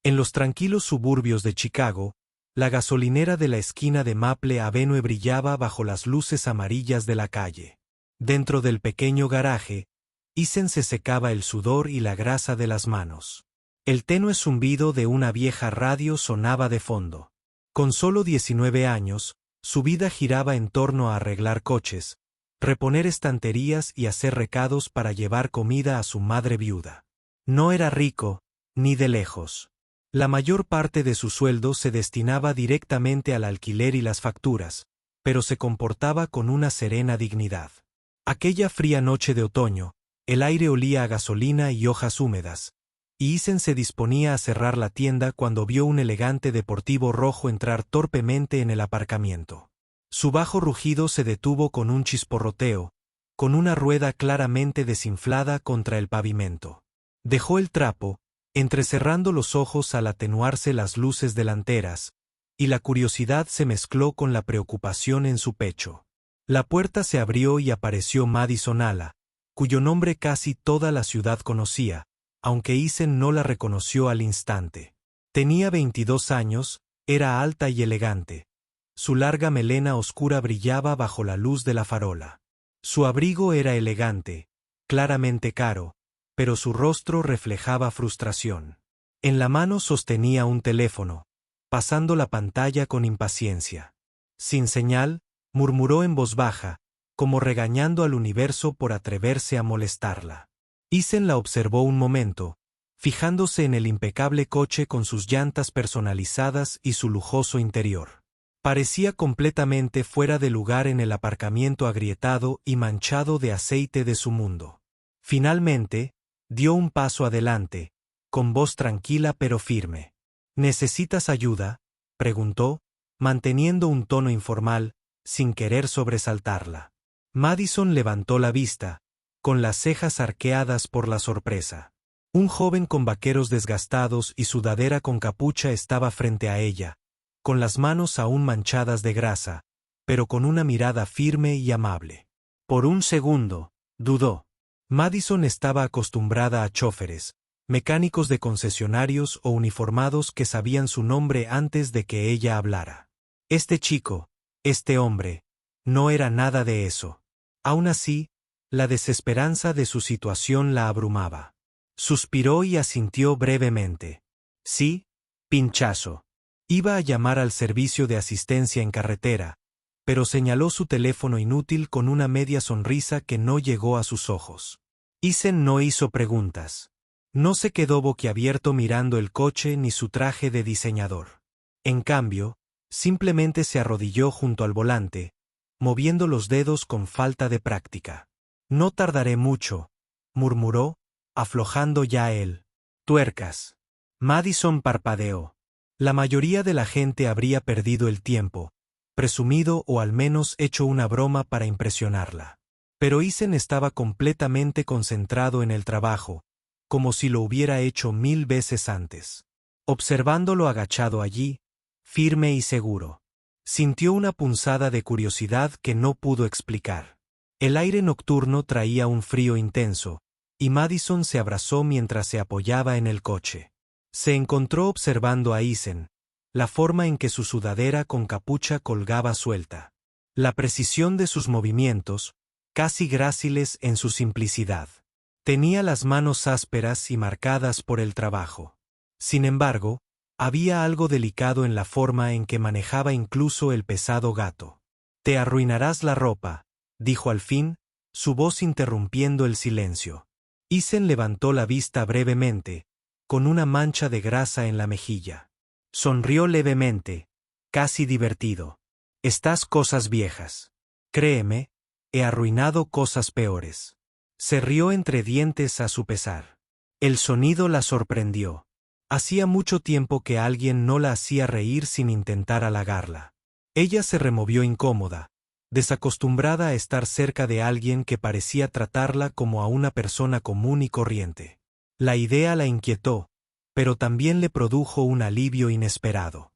En los tranquilos suburbios de Chicago, la gasolinera de la esquina de Maple Avenue brillaba bajo las luces amarillas de la calle. Dentro del pequeño garaje, Eason se secaba el sudor y la grasa de las manos. El tenue zumbido de una vieja radio sonaba de fondo. Con solo 19 años, su vida giraba en torno a arreglar coches, reponer estanterías y hacer recados para llevar comida a su madre viuda. No era rico, ni de lejos. La mayor parte de su sueldo se destinaba directamente al alquiler y las facturas, pero se comportaba con una serena dignidad. Aquella fría noche de otoño, el aire olía a gasolina y hojas húmedas, y Eason se disponía a cerrar la tienda cuando vio un elegante deportivo rojo entrar torpemente en el aparcamiento. Su bajo rugido se detuvo con un chisporroteo, con una rueda claramente desinflada contra el pavimento. Dejó el trapo, entrecerrando los ojos al atenuarse las luces delanteras, y la curiosidad se mezcló con la preocupación en su pecho. La puerta se abrió y apareció Madison Ala, cuyo nombre casi toda la ciudad conocía, aunque Eason no la reconoció al instante. Tenía 22 años, era alta y elegante. Su larga melena oscura brillaba bajo la luz de la farola. Su abrigo era elegante, claramente caro, pero su rostro reflejaba frustración. En la mano sostenía un teléfono, pasando la pantalla con impaciencia. Sin señal, murmuró en voz baja, como regañando al universo por atreverse a molestarla. Eason la observó un momento, fijándose en el impecable coche con sus llantas personalizadas y su lujoso interior. Parecía completamente fuera de lugar en el aparcamiento agrietado y manchado de aceite de su mundo. Finalmente, dio un paso adelante, con voz tranquila pero firme. ¿Necesitas ayuda?, preguntó, manteniendo un tono informal, sin querer sobresaltarla. Madison levantó la vista, con las cejas arqueadas por la sorpresa. Un joven con vaqueros desgastados y sudadera con capucha estaba frente a ella, con las manos aún manchadas de grasa, pero con una mirada firme y amable. Por un segundo, dudó. Madison estaba acostumbrada a chóferes, mecánicos de concesionarios o uniformados que sabían su nombre antes de que ella hablara. Este chico, este hombre, no era nada de eso. Aún así, la desesperanza de su situación la abrumaba. Suspiró y asintió brevemente. Sí, pinchazo. Iba a llamar al servicio de asistencia en carretera, pero señaló su teléfono inútil con una media sonrisa que no llegó a sus ojos. Eason no hizo preguntas. No se quedó boquiabierto mirando el coche ni su traje de diseñador. En cambio, simplemente se arrodilló junto al volante, moviendo los dedos con falta de práctica. No tardaré mucho, murmuró, aflojando ya el tuercas. Madison parpadeó. La mayoría de la gente habría perdido el tiempo, presumido o al menos hecho una broma para impresionarla. Pero Eason estaba completamente concentrado en el trabajo, como si lo hubiera hecho 1000 veces antes. Observándolo agachado allí, firme y seguro, sintió una punzada de curiosidad que no pudo explicar. El aire nocturno traía un frío intenso, y Madison se abrazó mientras se apoyaba en el coche. Se encontró observando a Eason, la forma en que su sudadera con capucha colgaba suelta. La precisión de sus movimientos, casi gráciles en su simplicidad. Tenía las manos ásperas y marcadas por el trabajo. Sin embargo, había algo delicado en la forma en que manejaba incluso el pesado gato. «Te arruinarás la ropa», dijo al fin, su voz interrumpiendo el silencio. Eason levantó la vista brevemente, con una mancha de grasa en la mejilla. Sonrió levemente, casi divertido. «Estas cosas viejas. Créeme, he arruinado cosas peores». Se rió entre dientes a su pesar. El sonido la sorprendió. Hacía mucho tiempo que alguien no la hacía reír sin intentar halagarla. Ella se removió incómoda, desacostumbrada a estar cerca de alguien que parecía tratarla como a una persona común y corriente. La idea la inquietó, pero también le produjo un alivio inesperado.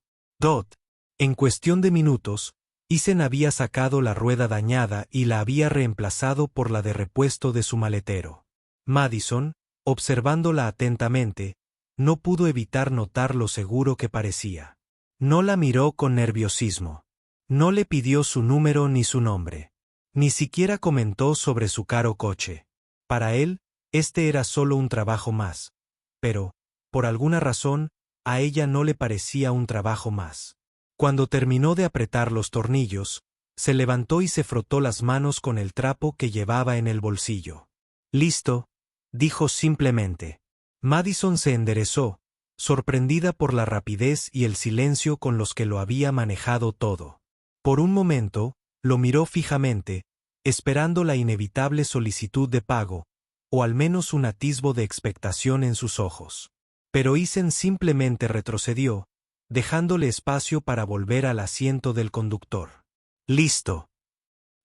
En cuestión de minutos, Eason había sacado la rueda dañada y la había reemplazado por la de repuesto de su maletero. Madison, observándola atentamente, no pudo evitar notar lo seguro que parecía. No la miró con nerviosismo. No le pidió su número ni su nombre. Ni siquiera comentó sobre su caro coche. Para él, este era solo un trabajo más. Pero, por alguna razón, a ella no le parecía un trabajo más. Cuando terminó de apretar los tornillos, se levantó y se frotó las manos con el trapo que llevaba en el bolsillo. «Listo», dijo simplemente. Madison se enderezó, sorprendida por la rapidez y el silencio con los que lo había manejado todo. Por un momento, lo miró fijamente, esperando la inevitable solicitud de pago, o al menos un atisbo de expectación en sus ojos. Pero Eisen simplemente retrocedió, dejándole espacio para volver al asiento del conductor. «Listo»,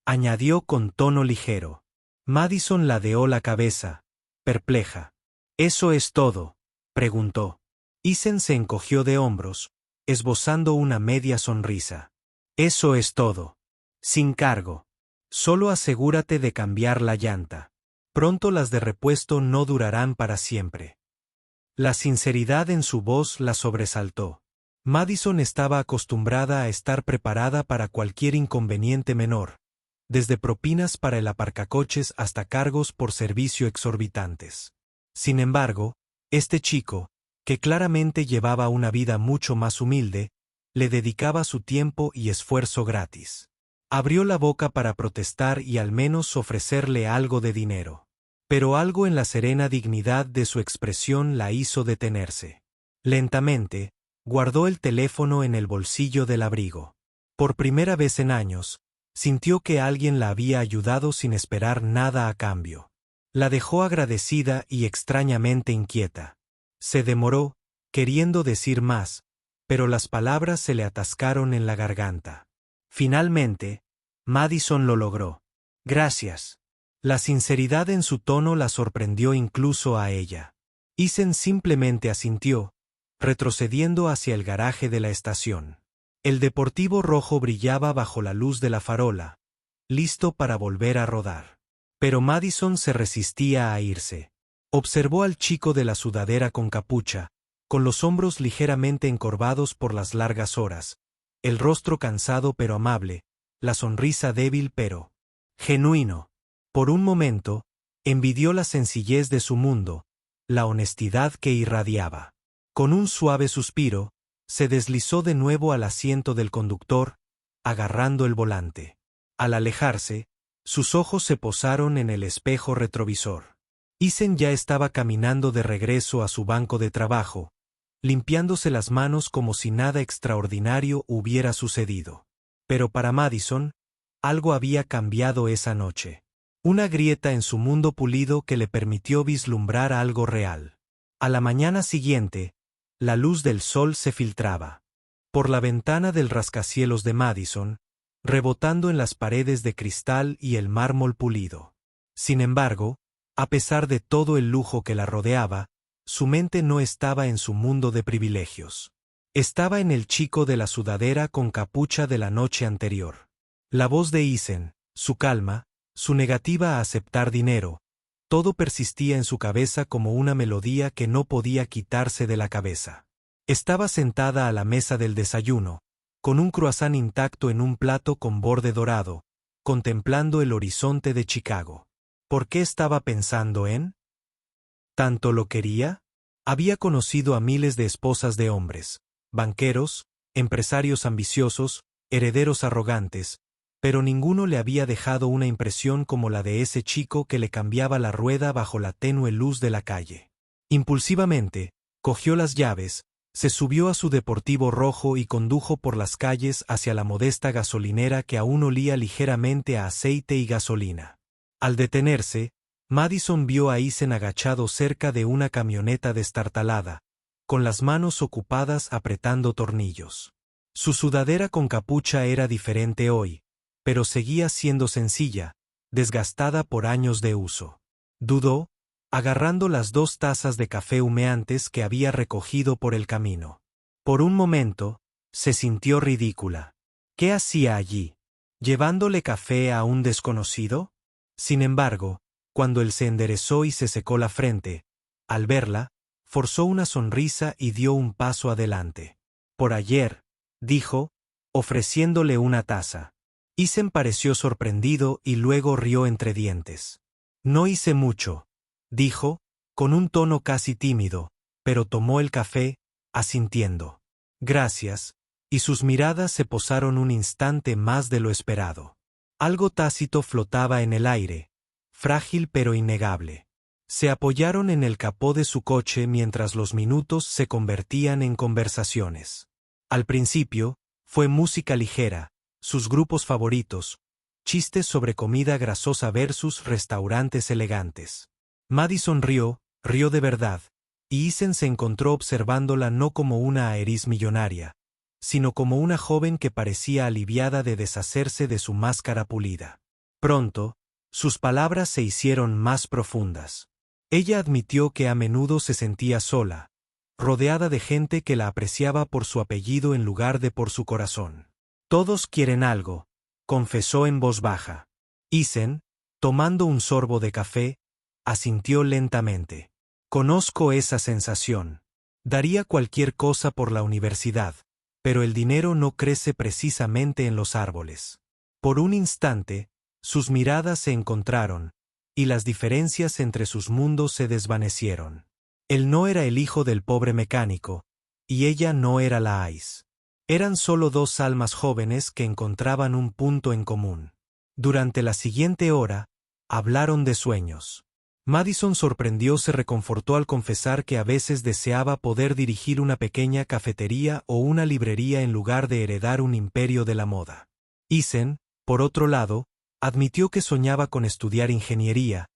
añadió con tono ligero. Madison ladeó la cabeza, perpleja. «¿Eso es todo?», preguntó. Eisen se encogió de hombros, esbozando una media sonrisa. «Eso es todo. Sin cargo. Solo asegúrate de cambiar la llanta. Pronto las de repuesto no durarán para siempre». La sinceridad en su voz la sobresaltó. Madison estaba acostumbrada a estar preparada para cualquier inconveniente menor, desde propinas para el aparcacoches hasta cargos por servicio exorbitantes. Sin embargo, este chico, que claramente llevaba una vida mucho más humilde, le dedicaba su tiempo y esfuerzo gratis. Abrió la boca para protestar y al menos ofrecerle algo de dinero. Pero algo en la serena dignidad de su expresión la hizo detenerse. Lentamente, guardó el teléfono en el bolsillo del abrigo. Por primera vez en años, sintió que alguien la había ayudado sin esperar nada a cambio. La dejó agradecida y extrañamente inquieta. Se demoró, queriendo decir más, pero las palabras se le atascaron en la garganta. Finalmente, Madison lo logró. «Gracias». La sinceridad en su tono la sorprendió incluso a ella. Eisen simplemente asintió, retrocediendo hacia el garaje de la estación. El deportivo rojo brillaba bajo la luz de la farola, listo para volver a rodar. Pero Madison se resistía a irse. Observó al chico de la sudadera con capucha, con los hombros ligeramente encorvados por las largas horas, el rostro cansado pero amable, la sonrisa débil pero genuino. Por un momento, envidió la sencillez de su mundo, la honestidad que irradiaba. Con un suave suspiro, se deslizó de nuevo al asiento del conductor, agarrando el volante. Al alejarse, sus ojos se posaron en el espejo retrovisor. Eisen ya estaba caminando de regreso a su banco de trabajo, limpiándose las manos como si nada extraordinario hubiera sucedido. Pero para Madison, algo había cambiado esa noche. Una grieta en su mundo pulido que le permitió vislumbrar algo real. A la mañana siguiente, la luz del sol se filtraba por la ventana del rascacielos de Madison, rebotando en las paredes de cristal y el mármol pulido. Sin embargo, a pesar de todo el lujo que la rodeaba, su mente no estaba en su mundo de privilegios. Estaba en el chico de la sudadera con capucha de la noche anterior. La voz de Eisen, su calma, su negativa a aceptar dinero, todo persistía en su cabeza como una melodía que no podía quitarse de la cabeza. Estaba sentada a la mesa del desayuno, con un croissant intacto en un plato con borde dorado, contemplando el horizonte de Chicago. ¿Por qué estaba pensando en? ¿Tanto lo quería? Había conocido a miles de esposas de hombres, banqueros, empresarios ambiciosos, herederos arrogantes, pero ninguno le había dejado una impresión como la de ese chico que le cambiaba la rueda bajo la tenue luz de la calle. Impulsivamente, cogió las llaves, se subió a su deportivo rojo y condujo por las calles hacia la modesta gasolinera que aún olía ligeramente a aceite y gasolina. Al detenerse, Madison vio a Eisen agachado cerca de una camioneta destartalada, con las manos ocupadas apretando tornillos. Su sudadera con capucha era diferente hoy, pero seguía siendo sencilla, desgastada por años de uso. Dudó, agarrando las 2 tazas de café humeantes que había recogido por el camino. Por un momento, se sintió ridícula. ¿Qué hacía allí? ¿Llevándole café a un desconocido? Sin embargo, cuando él se enderezó y se secó la frente, al verla, forzó una sonrisa y dio un paso adelante. Por ayer, dijo, ofreciéndole una taza. Isen pareció sorprendido y luego rió entre dientes. No hice mucho, dijo, con un tono casi tímido, pero tomó el café, asintiendo. Gracias, y sus miradas se posaron un instante más de lo esperado. Algo tácito flotaba en el aire, frágil pero innegable. Se apoyaron en el capó de su coche mientras los minutos se convertían en conversaciones. Al principio, fue música ligera, sus grupos favoritos, chistes sobre comida grasosa versus restaurantes elegantes. Madison rió de verdad, y Isen se encontró observándola no como una aeriz millonaria, sino como una joven que parecía aliviada de deshacerse de su máscara pulida. Pronto, sus palabras se hicieron más profundas. Ella admitió que a menudo se sentía sola, rodeada de gente que la apreciaba por su apellido en lugar de por su corazón. Todos quieren algo, confesó en voz baja. Isen, tomando un sorbo de café, asintió lentamente. Conozco esa sensación. Daría cualquier cosa por la universidad, pero el dinero no crece precisamente en los árboles. Por un instante, sus miradas se encontraron, y las diferencias entre sus mundos se desvanecieron. Él no era el hijo del pobre mecánico, y ella no era la Ice. Eran solo dos almas jóvenes que encontraban un punto en común. Durante la siguiente hora, hablaron de sueños. Madison se reconfortó al confesar que a veces deseaba poder dirigir una pequeña cafetería o una librería en lugar de heredar un imperio de la moda. Isen, por otro lado, admitió que soñaba con estudiar ingeniería,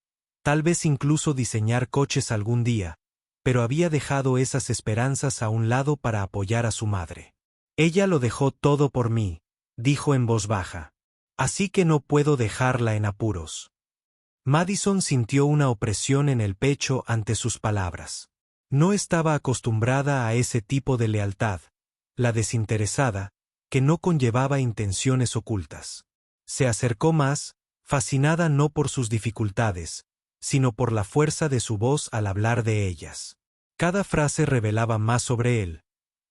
tal vez incluso diseñar coches algún día, pero había dejado esas esperanzas a un lado para apoyar a su madre. Ella lo dejó todo por mí, dijo en voz baja. Así que no puedo dejarla en apuros. Madison sintió una opresión en el pecho ante sus palabras. No estaba acostumbrada a ese tipo de lealtad, la desinteresada, que no conllevaba intenciones ocultas. Se acercó más, fascinada no por sus dificultades, sino por la fuerza de su voz al hablar de ellas. Cada frase revelaba más sobre él,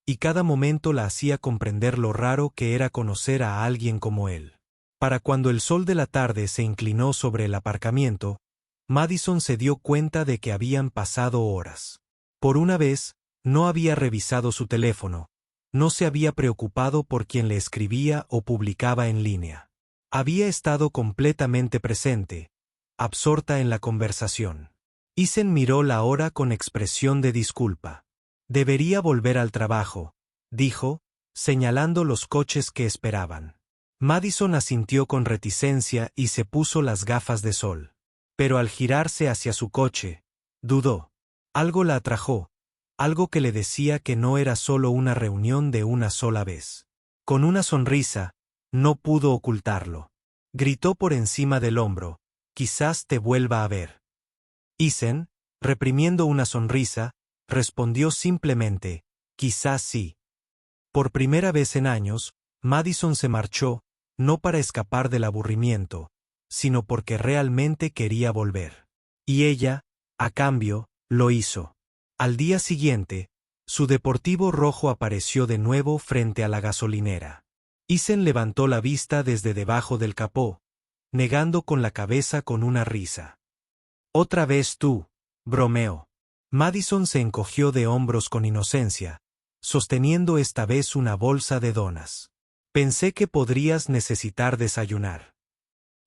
y cada momento la hacía comprender lo raro que era conocer a alguien como él. Para cuando el sol de la tarde se inclinó sobre el aparcamiento, Madison se dio cuenta de que habían pasado horas. Por una vez, no había revisado su teléfono, no se había preocupado por quien le escribía o publicaba en línea. Había estado completamente presente, absorta en la conversación. Isen miró la hora con expresión de disculpa. Debería volver al trabajo, dijo, señalando los coches que esperaban. Madison asintió con reticencia y se puso las gafas de sol. Pero al girarse hacia su coche, dudó. Algo la atrajo, algo que le decía que no era solo una reunión de una sola vez. Con una sonrisa, no pudo ocultarlo. Gritó por encima del hombro, quizás te vuelva a ver. Isen, reprimiendo una sonrisa, respondió simplemente, quizás sí. Por primera vez en años, Madison se marchó, no para escapar del aburrimiento, sino porque realmente quería volver. Y ella, a cambio, lo hizo. Al día siguiente, su deportivo rojo apareció de nuevo frente a la gasolinera. Isen levantó la vista desde debajo del capó, negando con la cabeza con una risa. Otra vez tú, bromeó. Madison se encogió de hombros con inocencia, sosteniendo esta vez una bolsa de donas. Pensé que podrías necesitar desayunar.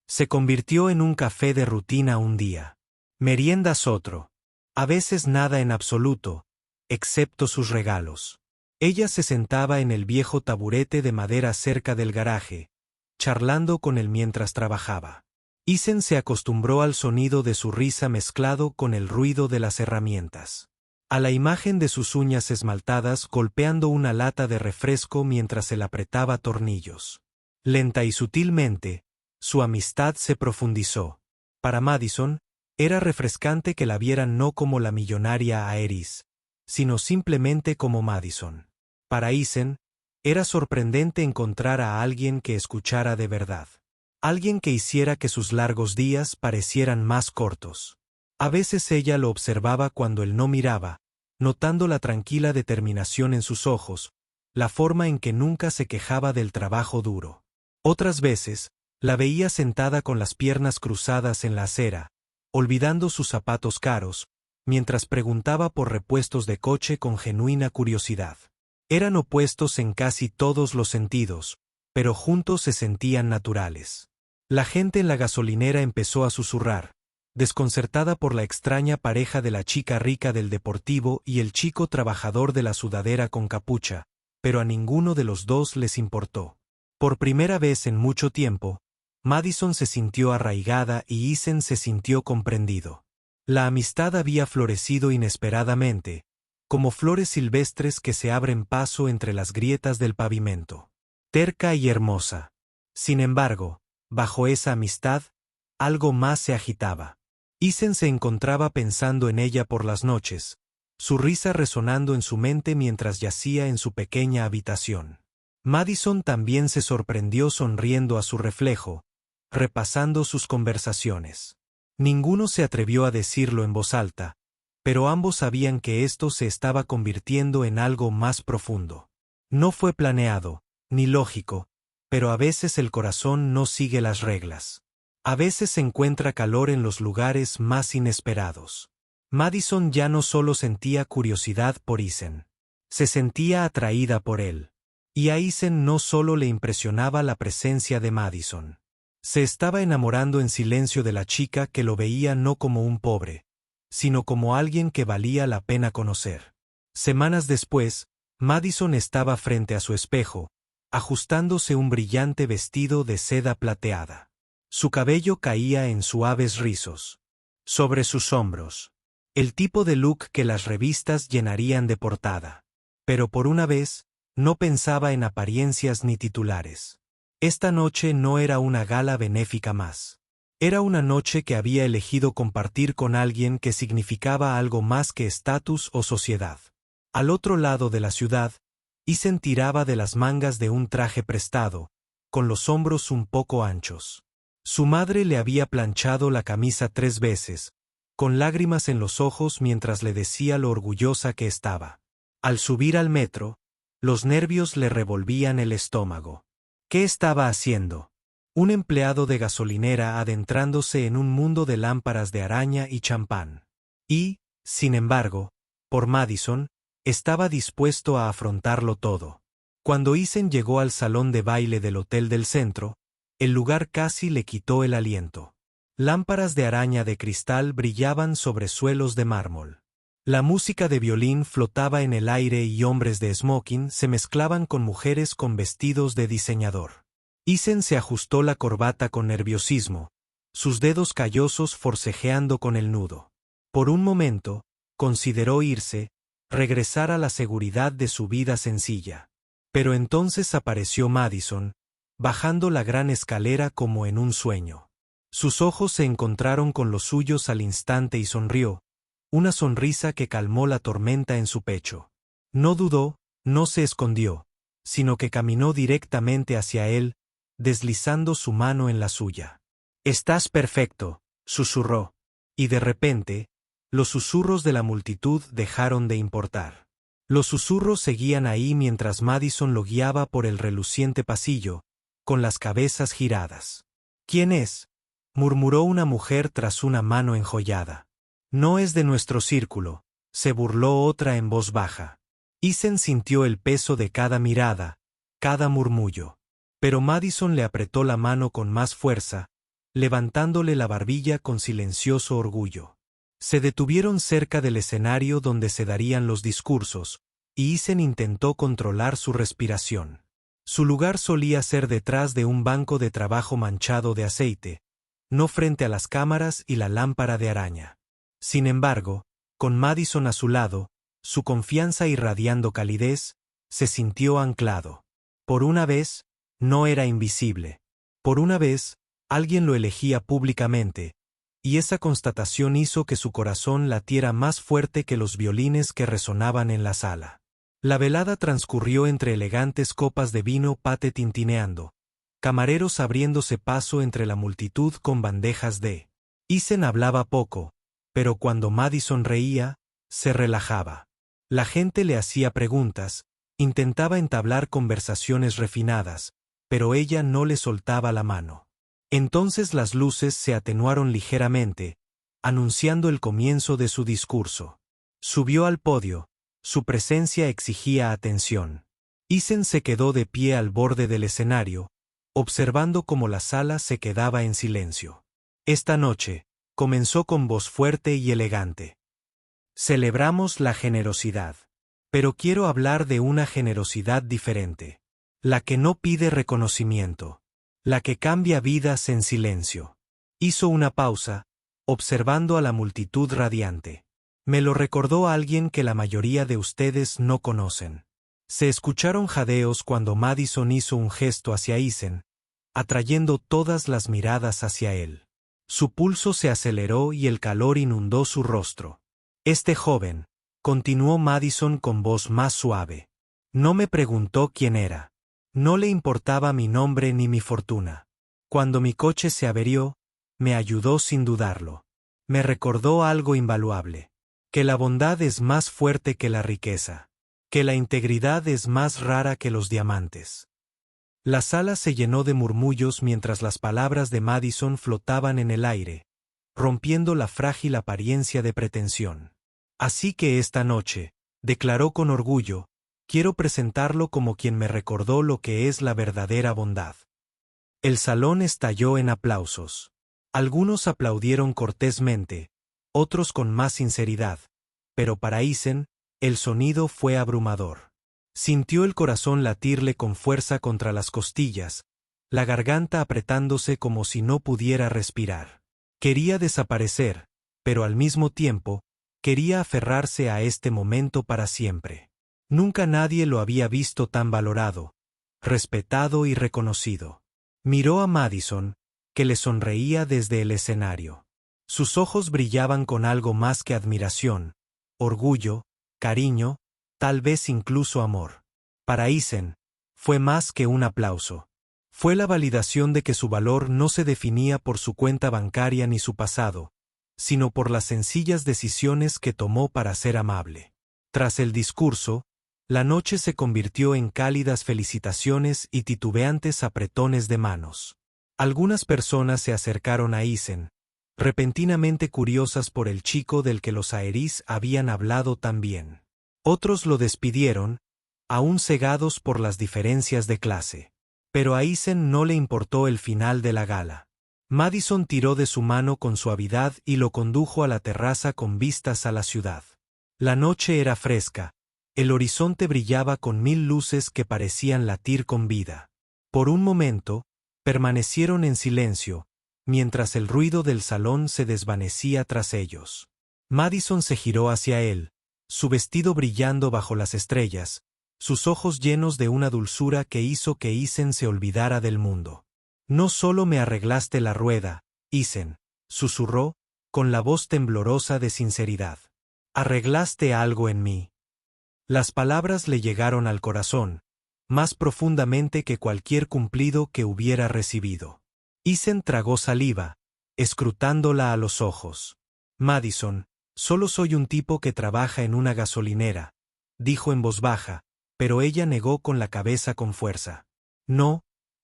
Se convirtió en un café de rutina un día. Meriendas otro. A veces nada en absoluto, excepto sus regalos. Ella se sentaba en el viejo taburete de madera cerca del garaje, charlando con él mientras trabajaba. Isen se acostumbró al sonido de su risa mezclado con el ruido de las herramientas. A la imagen de sus uñas esmaltadas golpeando una lata de refresco mientras él apretaba tornillos. Lenta y sutilmente, su amistad se profundizó. Para Madison, era refrescante que la vieran no como la millonaria Aeris, sino simplemente como Madison. Para Isen, era sorprendente encontrar a alguien que escuchara de verdad. Alguien que hiciera que sus largos días parecieran más cortos. A veces ella lo observaba cuando él no miraba, notando la tranquila determinación en sus ojos, la forma en que nunca se quejaba del trabajo duro. Otras veces, la veía sentada con las piernas cruzadas en la acera, olvidando sus zapatos caros, mientras preguntaba por repuestos de coche con genuina curiosidad. Eran opuestos en casi todos los sentidos, pero juntos se sentían naturales. La gente en la gasolinera empezó a susurrar, desconcertada por la extraña pareja de la chica rica del deportivo y el chico trabajador de la sudadera con capucha, pero a ninguno de los dos les importó. Por primera vez en mucho tiempo, Madison se sintió arraigada y Eason se sintió comprendido. La amistad había florecido inesperadamente, como flores silvestres que se abren paso entre las grietas del pavimento. Terca y hermosa. Sin embargo, bajo esa amistad, algo más se agitaba. Eason se encontraba pensando en ella por las noches, su risa resonando en su mente mientras yacía en su pequeña habitación. Madison también se sorprendió sonriendo a su reflejo, repasando sus conversaciones. Ninguno se atrevió a decirlo en voz alta, pero ambos sabían que esto se estaba convirtiendo en algo más profundo. No fue planeado, ni lógico, pero a veces el corazón no sigue las reglas. A veces se encuentra calor en los lugares más inesperados. Madison ya no solo sentía curiosidad por Eason. Se sentía atraída por él. Y a Eason no solo le impresionaba la presencia de Madison. Se estaba enamorando en silencio de la chica que lo veía no como un pobre, sino como alguien que valía la pena conocer. Semanas después, Madison estaba frente a su espejo, ajustándose un brillante vestido de seda plateada. Su cabello caía en suaves rizos. Sobre sus hombros. El tipo de look que las revistas llenarían de portada. Pero por una vez, no pensaba en apariencias ni titulares. Esta noche no era una gala benéfica más. Era una noche que había elegido compartir con alguien que significaba algo más que estatus o sociedad. Al otro lado de la ciudad, Eason tiraba de las mangas de un traje prestado, con los hombros un poco anchos. Su madre le había planchado la camisa 3 veces, con lágrimas en los ojos mientras le decía lo orgullosa que estaba. Al subir al metro, los nervios le revolvían el estómago. ¿Qué estaba haciendo? Un empleado de gasolinera adentrándose en un mundo de lámparas de araña y champán. Y, sin embargo, por Madison, estaba dispuesto a afrontarlo todo. Cuando Eason llegó al salón de baile del hotel del centro, el lugar casi le quitó el aliento. Lámparas de araña de cristal brillaban sobre suelos de mármol. La música de violín flotaba en el aire y hombres de smoking se mezclaban con mujeres con vestidos de diseñador. Eason se ajustó la corbata con nerviosismo, sus dedos callosos forcejeando con el nudo. Por un momento, consideró irse, regresar a la seguridad de su vida sencilla. Pero entonces apareció Madison, bajando la gran escalera como en un sueño. Sus ojos se encontraron con los suyos al instante y sonrió, una sonrisa que calmó la tormenta en su pecho. No dudó, no se escondió, sino que caminó directamente hacia él, deslizando su mano en la suya. «Estás perfecto», susurró. Y de repente, los susurros de la multitud dejaron de importar. Los susurros seguían ahí mientras Madison lo guiaba por el reluciente pasillo, con las cabezas giradas. «¿Quién es?», murmuró una mujer tras una mano enjollada. «No es de nuestro círculo», se burló otra en voz baja. Eason sintió el peso de cada mirada, cada murmullo. Pero Madison le apretó la mano con más fuerza, levantándole la barbilla con silencioso orgullo. Se detuvieron cerca del escenario donde se darían los discursos, y Eason intentó controlar su respiración. Su lugar solía ser detrás de un banco de trabajo manchado de aceite, no frente a las cámaras y la lámpara de araña. Sin embargo, con Madison a su lado, su confianza irradiando calidez, se sintió anclado. Por una vez, no era invisible. Por una vez, alguien lo elegía públicamente, y esa constatación hizo que su corazón latiera más fuerte que los violines que resonaban en la sala. La velada transcurrió entre elegantes copas de vino pate tintineando, camareros abriéndose paso entre la multitud con bandejas de. Eason hablaba poco, pero cuando Madison reía, se relajaba. La gente le hacía preguntas, intentaba entablar conversaciones refinadas, pero ella no le soltaba la mano. Entonces las luces se atenuaron ligeramente, anunciando el comienzo de su discurso. Subió al podio, su presencia exigía atención. Isen se quedó de pie al borde del escenario, observando cómo la sala se quedaba en silencio. Esta noche, comenzó con voz fuerte y elegante. Celebramos la generosidad. Pero quiero hablar de una generosidad diferente. La que no pide reconocimiento. La que cambia vidas en silencio. Hizo una pausa, observando a la multitud radiante. Me lo recordó alguien que la mayoría de ustedes no conocen. Se escucharon jadeos cuando Madison hizo un gesto hacia Isen, atrayendo todas las miradas hacia él. Su pulso se aceleró y el calor inundó su rostro. Este joven, continuó Madison con voz más suave. No me preguntó quién era. No le importaba mi nombre ni mi fortuna. Cuando mi coche se averió, me ayudó sin dudarlo. Me recordó algo invaluable. Que la bondad es más fuerte que la riqueza. Que la integridad es más rara que los diamantes. La sala se llenó de murmullos mientras las palabras de Madison flotaban en el aire, rompiendo la frágil apariencia de pretensión. Así que esta noche, declaró con orgullo, quiero presentarlo como quien me recordó lo que es la verdadera bondad. El salón estalló en aplausos. Algunos aplaudieron cortésmente, otros con más sinceridad, pero para Isen, el sonido fue abrumador. Sintió el corazón latirle con fuerza contra las costillas, la garganta apretándose como si no pudiera respirar. Quería desaparecer, pero al mismo tiempo, quería aferrarse a este momento para siempre. Nunca nadie lo había visto tan valorado, respetado y reconocido. Miró a Madison, que le sonreía desde el escenario. Sus ojos brillaban con algo más que admiración, orgullo, cariño, tal vez incluso amor. Para Isen, fue más que un aplauso. Fue la validación de que su valor no se definía por su cuenta bancaria ni su pasado, sino por las sencillas decisiones que tomó para ser amable. Tras el discurso, la noche se convirtió en cálidas felicitaciones y titubeantes apretones de manos. Algunas personas se acercaron a Isen, repentinamente curiosas por el chico del que los Aerys habían hablado tan bien. Otros lo despidieron, aún cegados por las diferencias de clase. Pero a Isen no le importó el final de la gala. Madison tiró de su mano con suavidad y lo condujo a la terraza con vistas a la ciudad. La noche era fresca, el horizonte brillaba con 1000 luces que parecían latir con vida. Por un momento, permanecieron en silencio, mientras el ruido del salón se desvanecía tras ellos. Madison se giró hacia él, su vestido brillando bajo las estrellas, sus ojos llenos de una dulzura que hizo que Isen se olvidara del mundo. No solo me arreglaste la rueda, Isen, susurró, con la voz temblorosa de sinceridad. Arreglaste algo en mí. Las palabras le llegaron al corazón, más profundamente que cualquier cumplido que hubiera recibido. Isen tragó saliva, escrutándola a los ojos. Madison, solo soy un tipo que trabaja en una gasolinera, dijo en voz baja, pero ella negó con la cabeza con fuerza. No,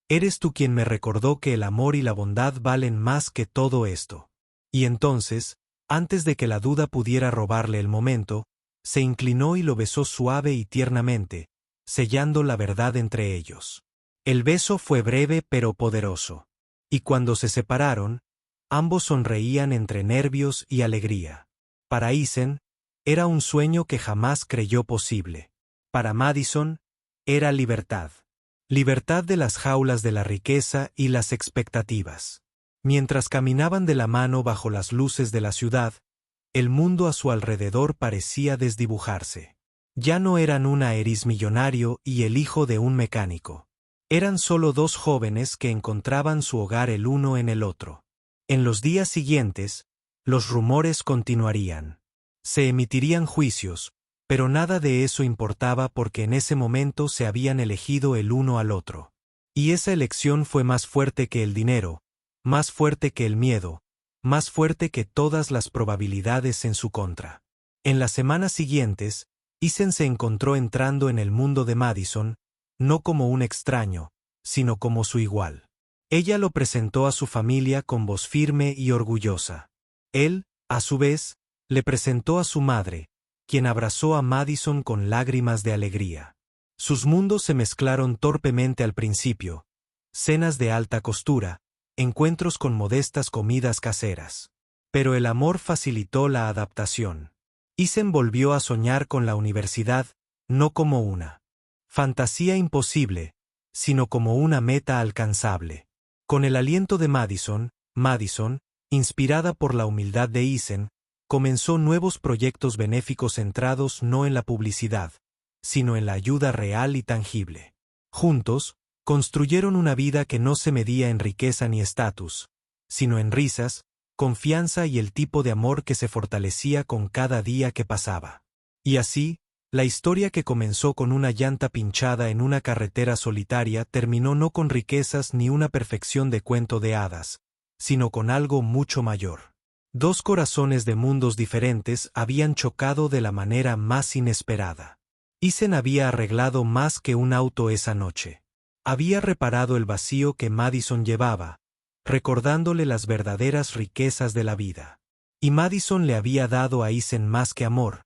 eres tú quien me recordó que el amor y la bondad valen más que todo esto. Y entonces, antes de que la duda pudiera robarle el momento, se inclinó y lo besó suave y tiernamente, sellando la verdad entre ellos. El beso fue breve pero poderoso. Y cuando se separaron, ambos sonreían entre nervios y alegría. Para Isen, era un sueño que jamás creyó posible. Para Madison, era libertad. Libertad de las jaulas de la riqueza y las expectativas. Mientras caminaban de la mano bajo las luces de la ciudad, el mundo a su alrededor parecía desdibujarse. Ya no eran un Aerys millonario y el hijo de un mecánico. Eran solo dos jóvenes que encontraban su hogar el uno en el otro. En los días siguientes, los rumores continuarían. Se emitirían juicios, pero nada de eso importaba porque en ese momento se habían elegido el uno al otro. Y esa elección fue más fuerte que el dinero, más fuerte que el miedo, más fuerte que todas las probabilidades en su contra. En las semanas siguientes, Isen se encontró entrando en el mundo de Madison, no como un extraño, sino como su igual. Ella lo presentó a su familia con voz firme y orgullosa. Él, a su vez, le presentó a su madre, quien abrazó a Madison con lágrimas de alegría. Sus mundos se mezclaron torpemente al principio, cenas de alta costura, encuentros con modestas comidas caseras. Pero el amor facilitó la adaptación. Isen volvió a soñar con la universidad, no como una fantasía imposible, sino como una meta alcanzable. Con el aliento de Madison, inspirada por la humildad de Isen, comenzó nuevos proyectos benéficos centrados no en la publicidad, sino en la ayuda real y tangible. Juntos, construyeron una vida que no se medía en riqueza ni estatus, sino en risas, confianza y el tipo de amor que se fortalecía con cada día que pasaba. Y así, la historia que comenzó con una llanta pinchada en una carretera solitaria terminó no con riquezas ni una perfección de cuento de hadas, sino con algo mucho mayor. Dos corazones de mundos diferentes habían chocado de la manera más inesperada. Isen había arreglado más que un auto esa noche. Había reparado el vacío que Madison llevaba, recordándole las verdaderas riquezas de la vida. Y Madison le había dado a Isen más que amor,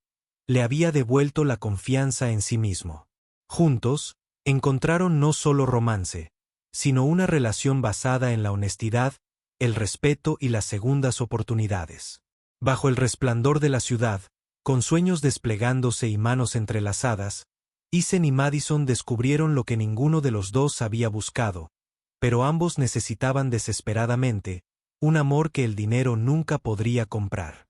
le había devuelto la confianza en sí mismo. Juntos, encontraron no solo romance, sino una relación basada en la honestidad, el respeto y las segundas oportunidades. Bajo el resplandor de la ciudad, con sueños desplegándose y manos entrelazadas, Isen y Madison descubrieron lo que ninguno de los dos había buscado, pero ambos necesitaban desesperadamente, un amor que el dinero nunca podría comprar.